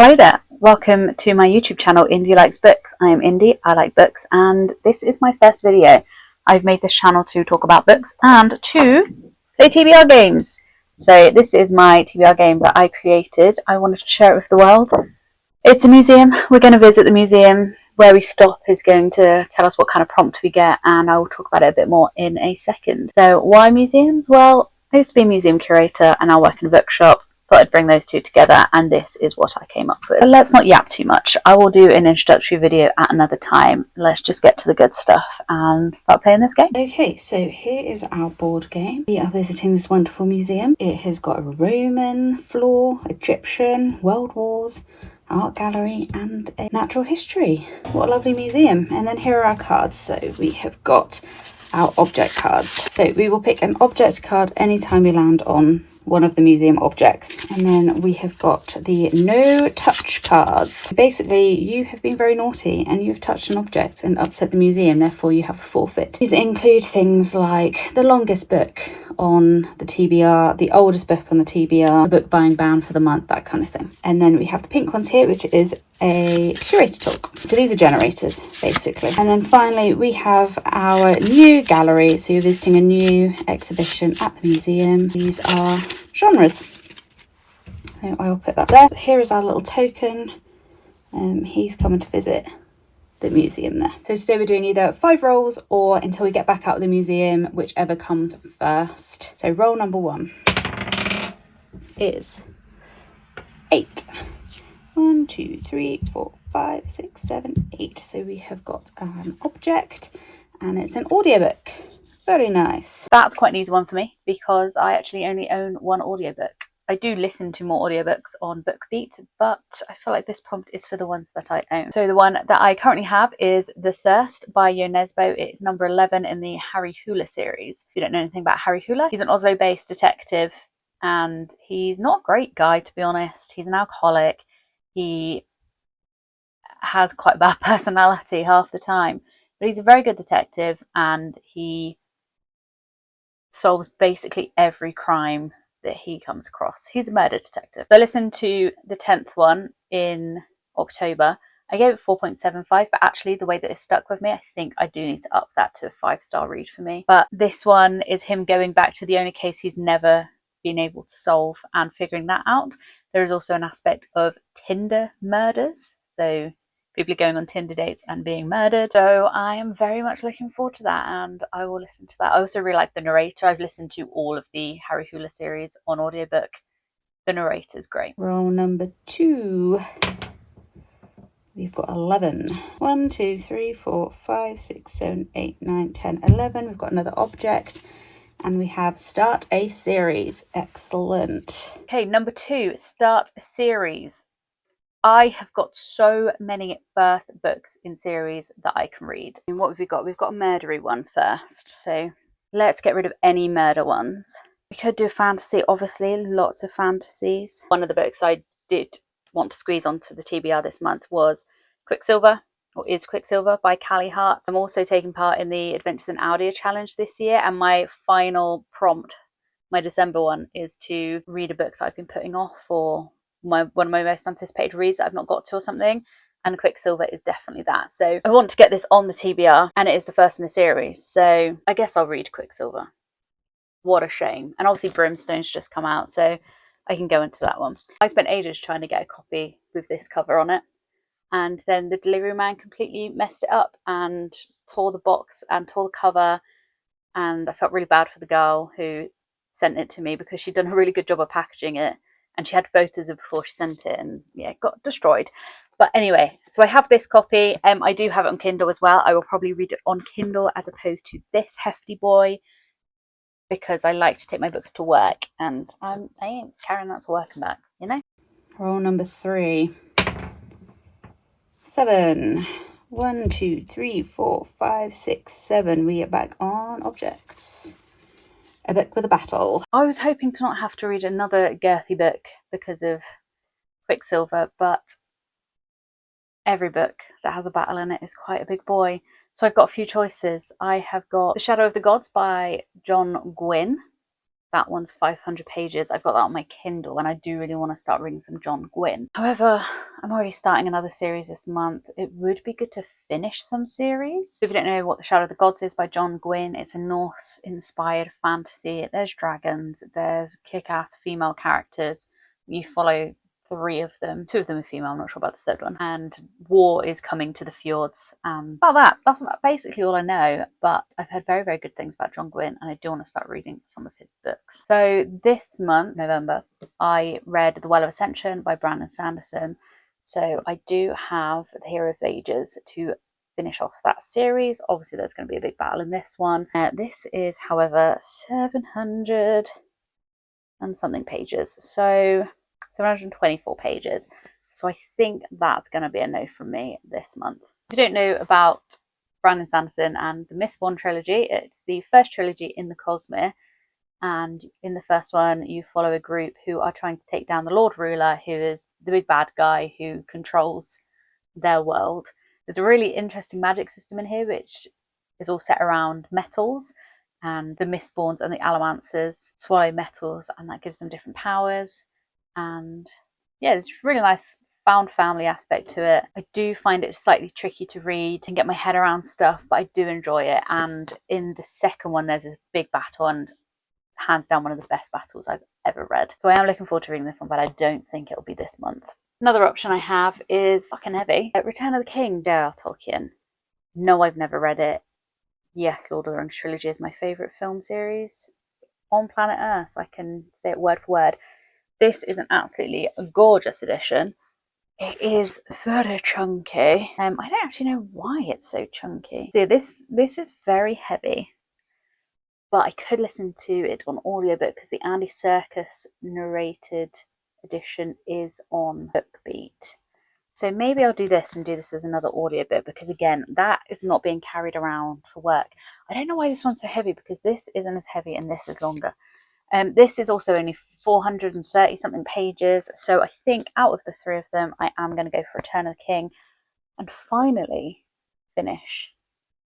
Hello there, welcome to my YouTube channel Indy Likes Books. I am Indy, I like books, and this is my first video. I've made this channel to talk about books and to play TBR games. So this is my TBR game that I created. I wanted to share it with the world. It's a museum. We're going to visit the museum. Where we stop is going to tell us what kind of prompt we get, and I will talk about it a bit more in a second. So why museums? Well, I used to be a museum curator and I work in a bookshop. Thought I'd bring those two together, and this is what I came up with. But let's not yap too much. I will do an introductory video at another time. Let's just get to the good stuff and start playing this game. Okay, so here is our board game. We are visiting this wonderful museum. It has got a Roman floor, Egyptian, World Wars, art gallery, and a natural history. What a lovely museum. And then here are our cards. So we have got our object cards. So we will pick an object card anytime we land on one of the museum objects. And then we have got the no touch cards. Basically, you have been very naughty and you've touched an object and upset the museum, therefore you have a forfeit. These include things like the longest book on the TBR, the oldest book on the TBR, the book buying ban for the month, that kind of thing. And then we have the pink ones here, which is a curator talk. So these are generators, basically. And then finally, we have our new gallery. So you're visiting a new exhibition at the museum. These are genres. So I will put that there. Here is our little token. He's coming to visit the museum there. So today we're doing either 5 rolls or until we get back out of the museum, whichever comes first. So roll number 1 is 8. 1, 2, 3, 4, 5, 6, 7, 8. So we have got an object and it's an audiobook. Very nice. That's quite an easy one for me because I actually only own one audiobook. I do listen to more audiobooks on BookBeat, but I feel like this prompt is for the ones that I own. So the one that I currently have is The Thirst by Jo Nesbø. It's number 11 in the Harry Hole series. If you don't know anything about Harry Hole, he's an Oslo-based detective and he's not a great guy, to be honest. He's an alcoholic. He has quite a bad personality half the time, but he's a very good detective and he solves basically every crime that he comes across. He's a murder detective. So I listened to the 10th one in October. I gave it 4.75, but actually the way that it stuck with me, I think I do need to up that to a 5-star read for me. But this one is him going back to the only case he's never been able to solve and figuring that out. There is also an aspect of Tinder murders. So people are going on Tinder dates and being murdered. So I am very much looking forward to that and I will listen to that. I also really like the narrator. I've listened to all of the Harry Hole series on audiobook. The narrator's great. Roll number 2. We've got 11. 1, 2, 3, 4, 5, 6, 7, 8, 9, 10, 11. We've got another object. And we have start a series. Excellent. Okay, number 2, start a series. I have got so many first books in series that I can read. And what have we got? We've got a murdery one first. So let's get rid of any murder ones. We could do a fantasy, obviously, lots of fantasies. One of the books I did want to squeeze onto the TBR this month was Quicksilver, or Is Quicksilver by Callie Hart. I'm also taking part in the Adventures in Audio Challenge this year, and my final prompt, my December one, is to read a book that I've been putting off for one of my most anticipated reads that I've not got to or something, and Quicksilver is definitely that. So I want to get this on the TBR, and it is the first in a series, so I guess I'll read Quicksilver. What a shame. And obviously Brimstone's just come out, so I can go into that one. I spent ages trying to get a copy with this cover on it, and then the delivery man completely messed it up and tore the box and tore the cover, and I felt really bad for the girl who sent it to me because she'd done a really good job of packaging it. And she had photos of before she sent it and yeah, it got destroyed. But anyway, so I have this copy. I do have it on Kindle as well. I will probably read it on Kindle as opposed to this hefty boy because I like to take my books to work and I ain't carrying that to work and back, you know? Roll number 3. 7. 1, 2, 3, 4, 5, 6, 7. We are back on objects. A book with a battle. I was hoping to not have to read another girthy book because of Quicksilver, but every book that has a battle in it is quite a big boy. So I've got a few choices. I have got The Shadow of the Gods by John Gwynne. That one's 500 pages. I've got that on my Kindle and I do really want to start reading some John Gwynne. However, I'm already starting another series this month. It would be good to finish some series. If you don't know what The Shadow of the Gods is by John Gwynne, it's a Norse-inspired fantasy. There's dragons, there's kick-ass female characters. You follow 3 of them. 2 of them are female, I'm not sure about the 3rd one. And war is coming to the fjords. And that's basically all I know. But I've heard very, very good things about John Gwynne, and I do want to start reading some of his books. So this month, November, I read The Well of Ascension by Brandon Sanderson. So I do have The Hero of Ages to finish off that series. Obviously, there's going to be a big battle in this one. This is, however, 700 and something pages. So 724 pages. So I think that's going to be a no from me this month. If you don't know about Brandon Sanderson and the Mistborn trilogy, it's the first trilogy in the Cosmere. And in the first one, you follow a group who are trying to take down the Lord Ruler, who is the big bad guy who controls their world. There's a really interesting magic system in here, which is all set around metals. And the Mistborns and the Allomancers swallow metals, and that gives them different powers. And yeah, there's a really nice found family aspect to it. I do find it slightly tricky to read and get my head around stuff, but I do enjoy it. And in the second one, there's a big battle, and hands down one of the best battles I've ever read. So I am looking forward to reading this one, but I don't think it'll be this month. Another option I have is fucking heavy. Return of the King, J.R.R. Tolkien. No, I've never read it. Yes, Lord of the Rings trilogy is my favourite film series on planet Earth. I can say it word for word. This is an absolutely gorgeous edition. It is very chunky. I don't actually know why it's so chunky. So this is very heavy, but I could listen to it on audiobook because the Andy Serkis narrated edition is on BookBeat. So maybe I'll do this as another audiobook, because again, that is not being carried around for work. I don't know why this one's so heavy, because this isn't as heavy and this is longer. This is also only 430 something pages, so I think out of the 3 of them, I am going to go for Return of the King and finally finish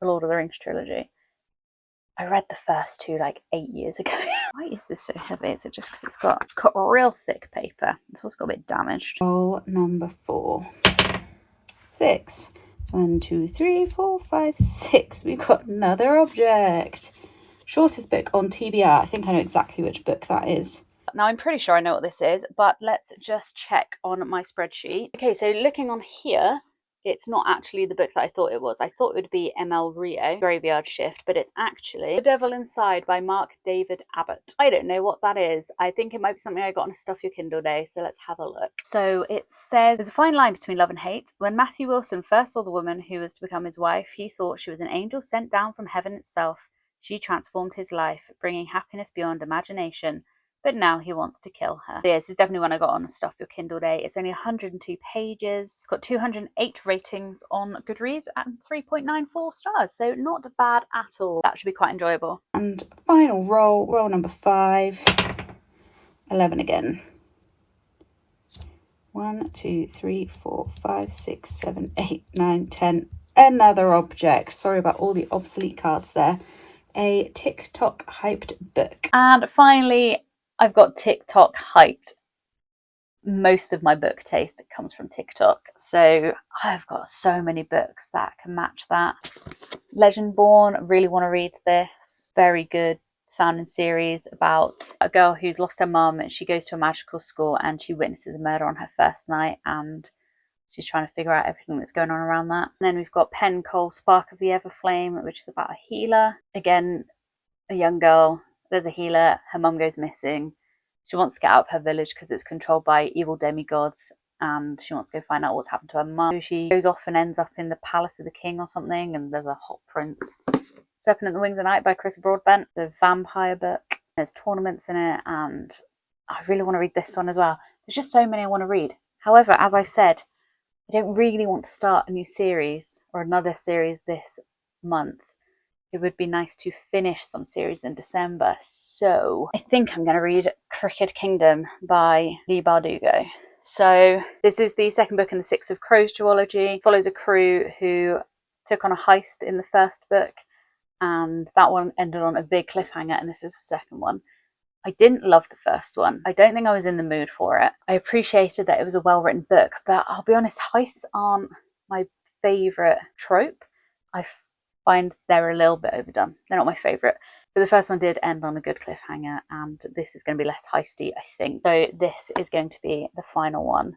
the Lord of the Rings trilogy. I read the first 2 like 8 years ago. Why is this so heavy? Is it just because it's got real thick paper? This one's got a bit damaged. Roll number 4. 6. 1, 2, 3, 4, 5, 6. We've got another object. Shortest book on TBR. I think I know exactly which book that is. Now, I'm pretty sure I know what this is, but let's just check on my spreadsheet. Okay, so looking on here, it's not actually the book that I thought it was. I thought it would be M.L. Rio, Graveyard Shift, but it's actually The Devil Inside by Mark David Abbott. I don't know what that is. I think it might be something I got on a Stuff Your Kindle day, so let's have a look. So it says, there's a fine line between love and hate. When Matthew Wilson first saw the woman who was to become his wife, he thought she was an angel sent down from heaven itself. She transformed his life, bringing happiness beyond imagination. But now he wants to kill her. So yeah, this is definitely one I got on a Stuff Your Kindle day. It's only 102 pages. It's got 208 ratings on Goodreads and 3.94 stars. So not bad at all. That should be quite enjoyable. And final roll number 5. 11 again. 1, 2, 3, 4, 5, 6, 7, 8, 9, 10. Another object. Sorry about all the obsolete cards there. A TikTok hyped book. And finally, I've got TikTok hyped. Most of my book taste comes from TikTok. So I've got so many books that can match that. Legendborn, really want to read this. Very good sounding series about a girl who's lost her mum, and she goes to a magical school and she witnesses a murder on her first night, and she's trying to figure out everything that's going on around that. And then we've got Pen Cole, Spark of the Everflame, which is about a healer. Again, a young girl, there's a healer, her mum goes missing. She wants to get out of her village because it's controlled by evil demigods, and she wants to go find out what's happened to her mum. So she goes off and ends up in the palace of the king or something, and there's a hot prince. Serpent at the Wings of Night by Chris Broadbent, the vampire book. There's tournaments in it, and I really want to read this one as well. There's just so many I want to read. However, as I've said, I don't really want to start a new series or another series this month. It would be nice to finish some series in December. So I think I'm going to read Crooked Kingdom by Leigh Bardugo. So this is the second book in the Six of Crows duology. It follows a crew who took on a heist in the first book, and that one ended on a big cliffhanger, and this is the second one. I didn't love the first one. I don't think I was in the mood for it. I appreciated that it was a well-written book, but I'll be honest, heists aren't my favourite trope. I find they're a little bit overdone. They're not my favourite. But the first one did end on a good cliffhanger, and this is going to be less heisty, I think. So this is going to be the final one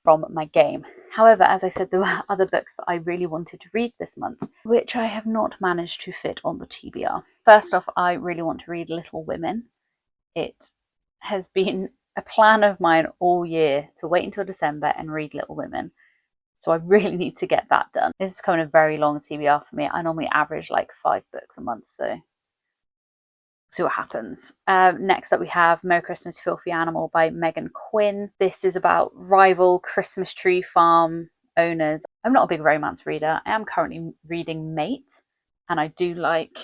from my game. However, as I said, there were other books that I really wanted to read this month, which I have not managed to fit on the TBR. First off, I really want to read Little Women. It has been a plan of mine all year to wait until December and read Little Women. So I really need to get that done. It's becoming a very long TBR for me. I normally average like 5 books a month, so see what happens. Next up we have Merry Christmas Filthy Animal by Megan Quinn. This is about rival Christmas tree farm owners. I'm not a big romance reader. I am currently reading Mate, and I do like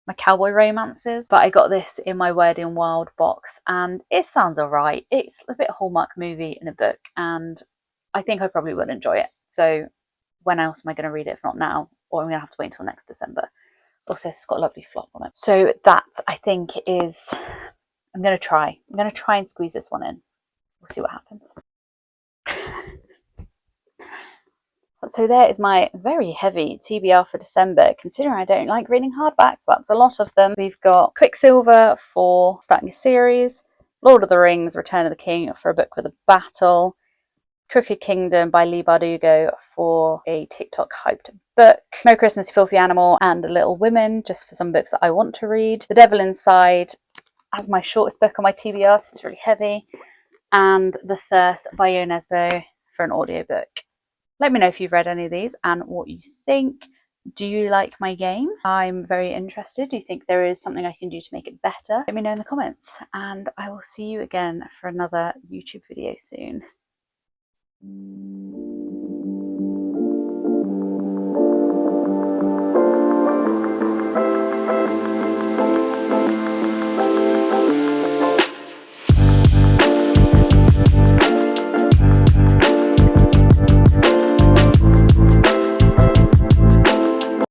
my cowboy romances, but I got this in my Wedding Wild box and it sounds alright. It's a bit Hallmark movie in a book, and I think I probably will enjoy it. So when else am I going to read it if not now? Or I'm going to have to wait until next December. Also, it's got a lovely flop on it. So that, I think, is... I'm going to try. I'm going to try and squeeze this one in. We'll see what happens. So there is my very heavy TBR for December. Considering I don't like reading hardbacks, that's a lot of them. We've got Quicksilver for starting a series, Lord of the Rings, Return of the King for a book with a battle, Crooked Kingdom by Leigh Bardugo for a TikTok hyped book, Merry Christmas Filthy Animal and Little Women, just for some books that I want to read, The Devil Inside as my shortest book on my TBR, this is really heavy, and The Thirst by Yo Nesbo for an audiobook. Let me know if you've read any of these and what you think. Do you like my game? I'm very interested. Do you think there is something I can do to make it better? Let me know in the comments, and I will see you again for another YouTube video soon.